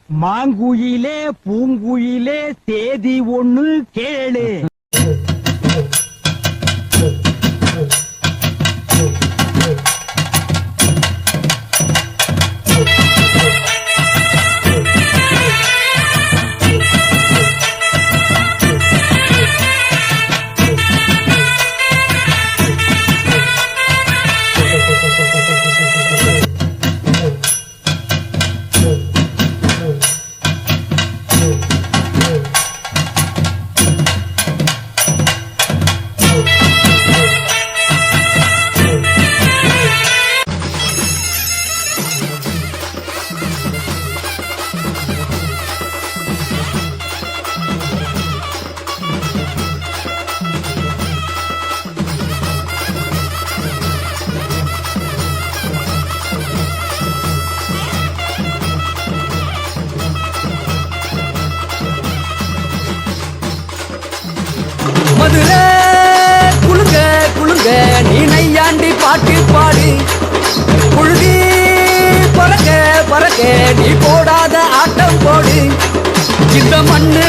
மாங்குயிலே பூங்குயிலே தேதி ஒண்ணு கேளு. மதுரை குளுங்க குளுங்க நீ நையாண்டி பாட்டு பாடு. புழுதி பறக்க பறக்க நீ போடாத ஆட்டம் போடு. இந்த மண்ணு